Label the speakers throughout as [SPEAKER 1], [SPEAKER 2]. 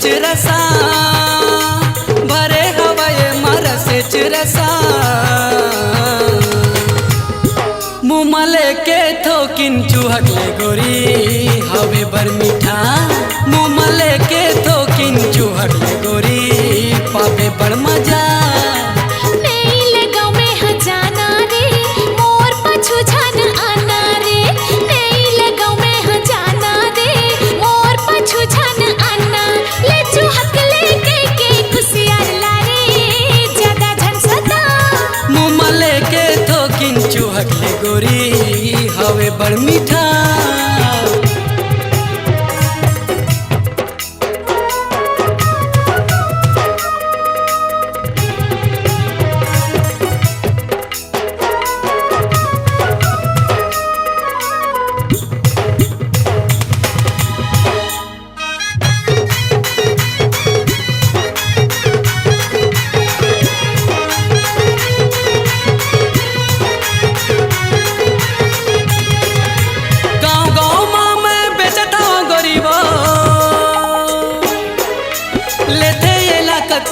[SPEAKER 1] चिरसा भरे हवाए मरसे चिरसा मुमले के थोकिन चूहकले गोरी हवे बर मीठा मुमले के थोकिन चूहकले गोरी पावे बड़ मजा चूहकले गोरी हवे बड़ मीठा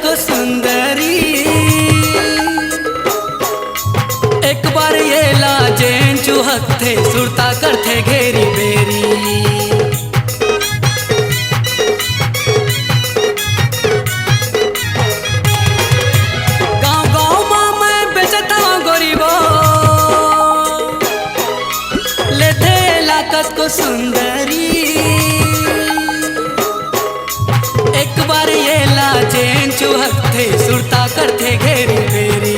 [SPEAKER 1] को सुंदरी एक बार ये लाजें चूहकते सुरता करते घेरी बेरी गाँव गाँव माँ मैं बेचता गोरीबो लेते लाकस को सुंदरी एक बार ये लाजें चूहकते सुरता करते घेरी बेरी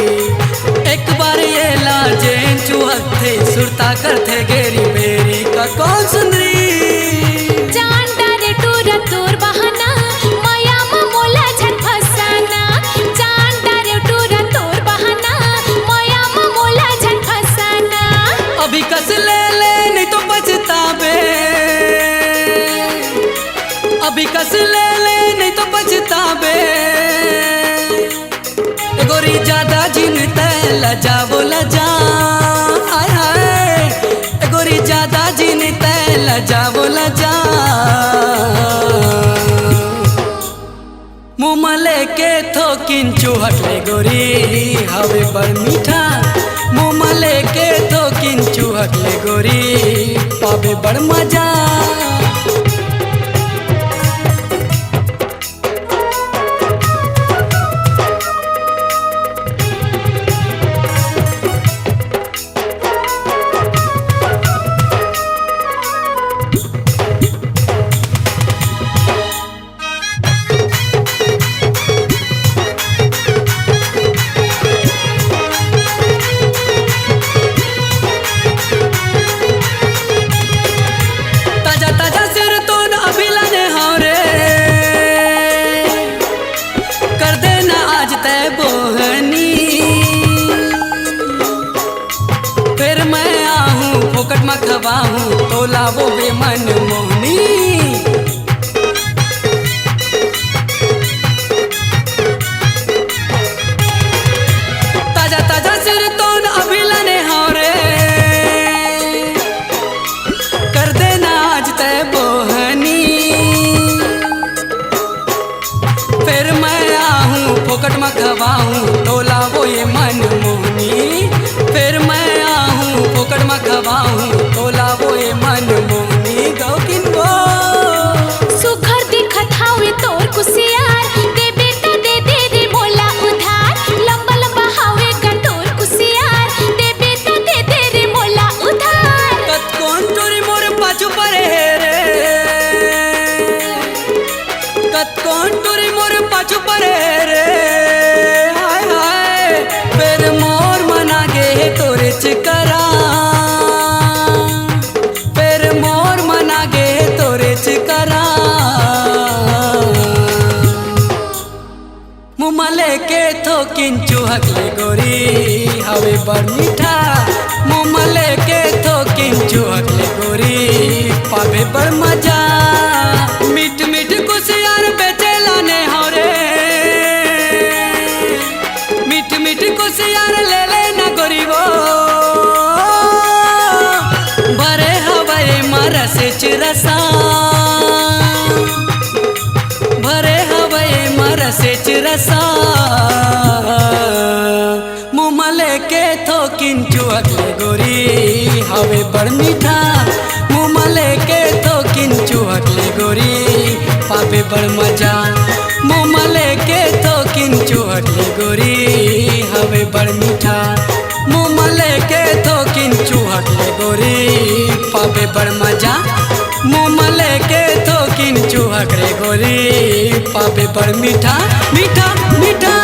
[SPEAKER 1] एक बार ये लाजें चूहकते सुरता करते घेरी बेरी का कौन सुंदरी
[SPEAKER 2] जान डारे टूरा टूर बहाना माया मोला झट फसाना जान डारे टूरा टूर बहाना माया मोला झट फसाना
[SPEAKER 1] अभी कस ले नहीं तो पछतावे अभी कस ले नहीं तो पछतावे गोरी ज्यादा जिन लजा वो लजा आय हाय गोरी ज्यादा जिन लजा वो लजा मुमले के थोकिन चूहकले गोरी हवे बड़ मीठा मुमले के थोकिन चूहकले गोरी पावे बड़ मजा फोकट में खवाहूँ तो लावो बे मन मोहनी ताजा ताजा सिर तो अभी लने हारे कर देना आज तय बोहनी फिर मैं आहूँ फोकट में खवाहूँ तो लावो ये मन मोहनी फिर मैं आहूँ फोकट में खवाहूँ तो लावो ये मन मोहनी गौकिन गो
[SPEAKER 2] सुखर दिखत हावे तोर कुसियार दे बेटा दे दे रे मोला उधार लंबा लंबा हावे का तोर कुसियार दे बेटा दे दे रे मोला उधार
[SPEAKER 1] कत कौन टोरी मोर पाछू परे रे कत कौन टोरी मोर पाछू परे रे हाय हाय फिर मोर मना गे तोरे चिकरा फिर मोर मना गे तोरे चिकरा मुमले के थोकिन चूहकले गोरी हवे बड़ मीठा मुमले के थोकिन चूहकले गोरी पावे बड़ मजा मीठ मीठ कुसियार बेचे लाने हरे मीठ मीठ कुसियार ले लेना गोरीबो भरे हवाए मरसे चिरसा भरे लेके थोकिन चुहकले गोरी हवे बड़ मीठा मुँह लेके थोकिन चुहकले गोरी पावे बड़ मजा मुँह लेके थोकिन चुहकले गोरी हवे बड़ मीठा मुँह लेके थोकिन चुहकले गोरी पावे बड़ मजा मुँह लेके थोकिन चुहकले गोरी पावे बड़ मीठा मीठा मीठा।